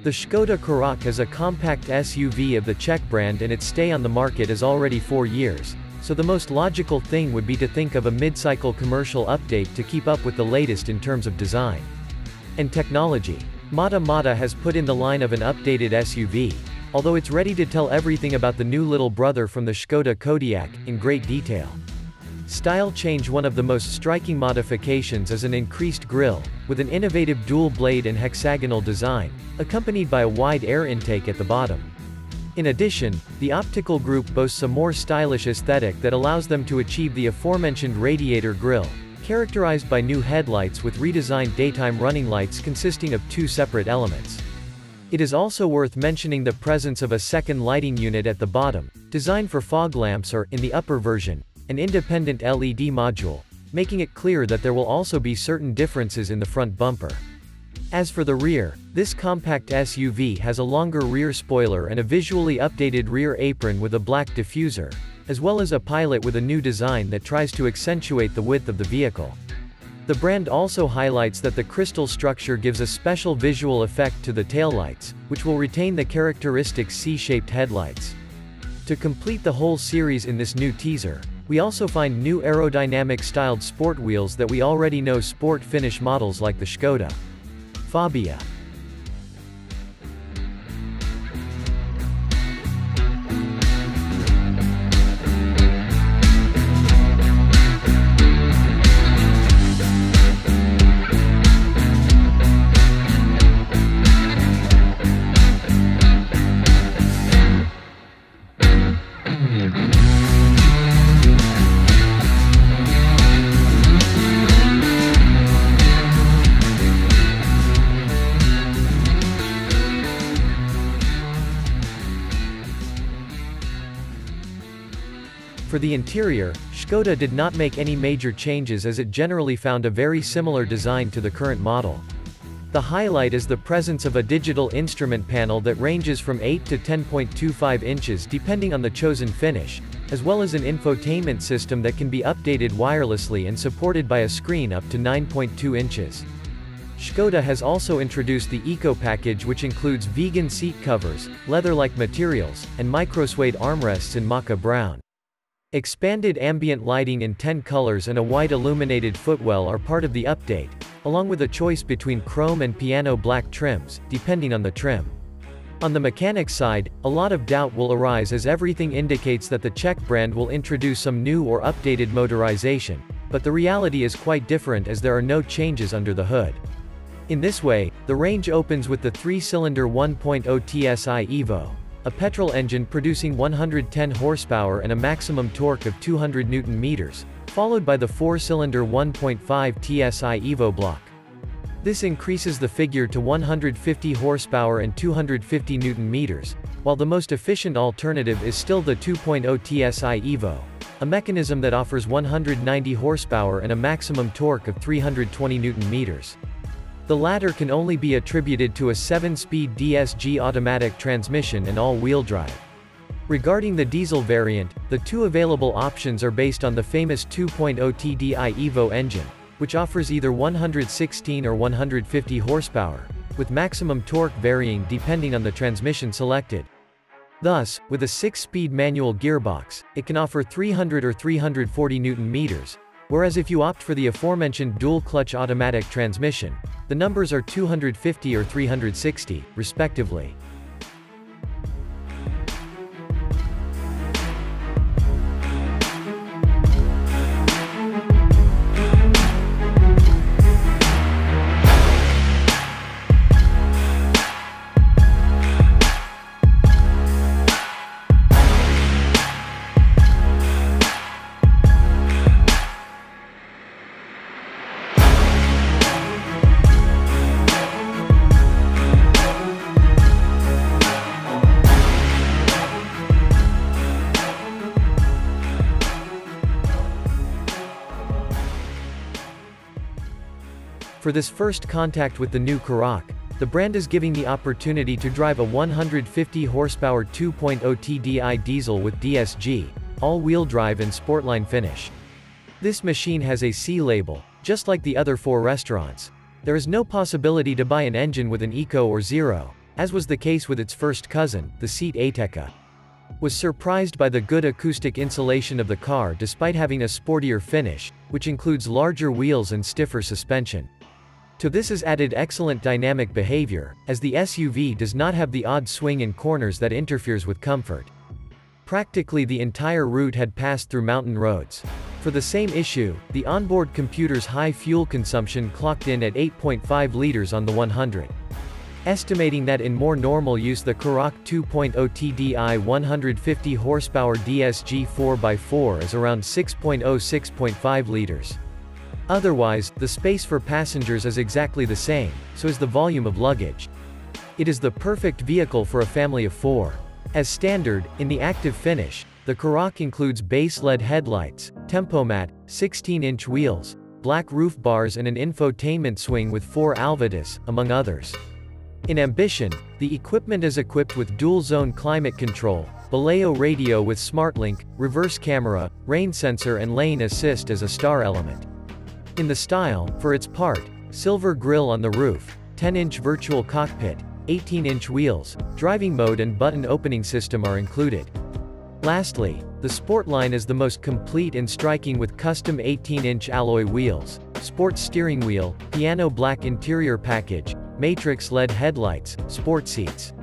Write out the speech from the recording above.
The Skoda Karoq is a compact SUV of the Czech brand and its stay on the market is already 4 years, so the most logical thing would be to think of a mid-cycle commercial update to keep up with the latest in terms of design and technology. Mata has put in the line of an updated SUV, although it's ready to tell everything about the new little brother from the Skoda Kodiaq, in great detail. Style change. One of the most striking modifications is an increased grille, with an innovative dual blade and hexagonal design, accompanied by a wide air intake at the bottom. In addition, the optical group boasts a more stylish aesthetic that allows them to achieve the aforementioned radiator grille, characterized by new headlights with redesigned daytime running lights consisting of 2 separate elements. It is also worth mentioning the presence of a second lighting unit at the bottom, designed for fog lamps or, in the upper version, an independent LED module, making it clear that there will also be certain differences in the front bumper. As for the rear, this compact SUV has a longer rear spoiler and a visually updated rear apron with a black diffuser, as well as a pilot with a new design that tries to accentuate the width of the vehicle. The brand also highlights that the crystal structure gives a special visual effect to the taillights, which will retain the characteristic C-shaped headlights. To complete the whole series in this new teaser, we also find new aerodynamic styled sport wheels that we already know sport finish models like the Skoda Fabia. For the interior, Skoda did not make any major changes as it generally found a very similar design to the current model. The highlight is the presence of a digital instrument panel that ranges from 8 to 10.25 inches depending on the chosen finish, as well as an infotainment system that can be updated wirelessly and supported by a screen up to 9.2 inches. Skoda has also introduced the Eco package, which includes vegan seat covers, leather-like materials, and micro-suede armrests in Maca brown. Expanded ambient lighting in 10 colors and a white illuminated footwell are part of the update, along with a choice between chrome and piano black trims, depending on the trim. On the mechanics side, a lot of doubt will arise as everything indicates that the Czech brand will introduce some new or updated motorization, but the reality is quite different as there are no changes under the hood. In this way, the range opens with the 3-cylinder 1.0 TSI Evo, a petrol engine producing 110 horsepower and a maximum torque of 200 Nm, followed by the 4-cylinder 1.5 TSI Evo block. This increases the figure to 150 horsepower and 250 Nm, while the most efficient alternative is still the 2.0 TSI Evo, a mechanism that offers 190 horsepower and a maximum torque of 320 Nm. The latter can only be attributed to a 7-speed DSG automatic transmission and all-wheel drive. Regarding the diesel variant, the 2 available options are based on the famous 2.0 TDI Evo engine, which offers either 116 or 150 horsepower, with maximum torque varying depending on the transmission selected. Thus, with a 6-speed manual gearbox, it can offer 300 or 340 Nm, whereas if you opt for the aforementioned dual-clutch automatic transmission, the numbers are 250 or 360, respectively. For this first contact with the new Karoq, the brand is giving the opportunity to drive a 150 horsepower 2.0 TDI diesel with DSG, all-wheel drive and Sportline finish. This machine has a C label, just like the other 4 restaurants. There is no possibility to buy an engine with an Eco or Zero, as was the case with its first cousin, the Seat Ateca, was surprised by the good acoustic insulation of the car despite having a sportier finish, which includes larger wheels and stiffer suspension. To this is added excellent dynamic behavior, as the SUV does not have the odd swing in corners that interferes with comfort. Practically the entire route had passed through mountain roads. For the same issue, the onboard computer's high fuel consumption clocked in at 8.5 liters on the 100. Estimating that in more normal use the Karoq 2.0 TDI 150 horsepower DSG 4x4 is around 6.5 liters. Otherwise, the space for passengers is exactly the same, so is the volume of luggage. It is the perfect vehicle for a family of 4. As standard, in the active finish, the Karoq includes base LED headlights, tempomat, 16-inch wheels, black roof bars and an infotainment swing with 4 Alvidus, among others. In ambition, the equipment is equipped with dual-zone climate control, Baleo radio with SmartLink, reverse camera, rain sensor and lane assist as a star element. In the style, for its part, silver grille on the roof, 10-inch virtual cockpit, 18-inch wheels, driving mode and button opening system are included. Lastly, the Sportline is the most complete and striking with custom 18-inch alloy wheels, sports steering wheel, piano black interior package, matrix LED headlights, sport seats.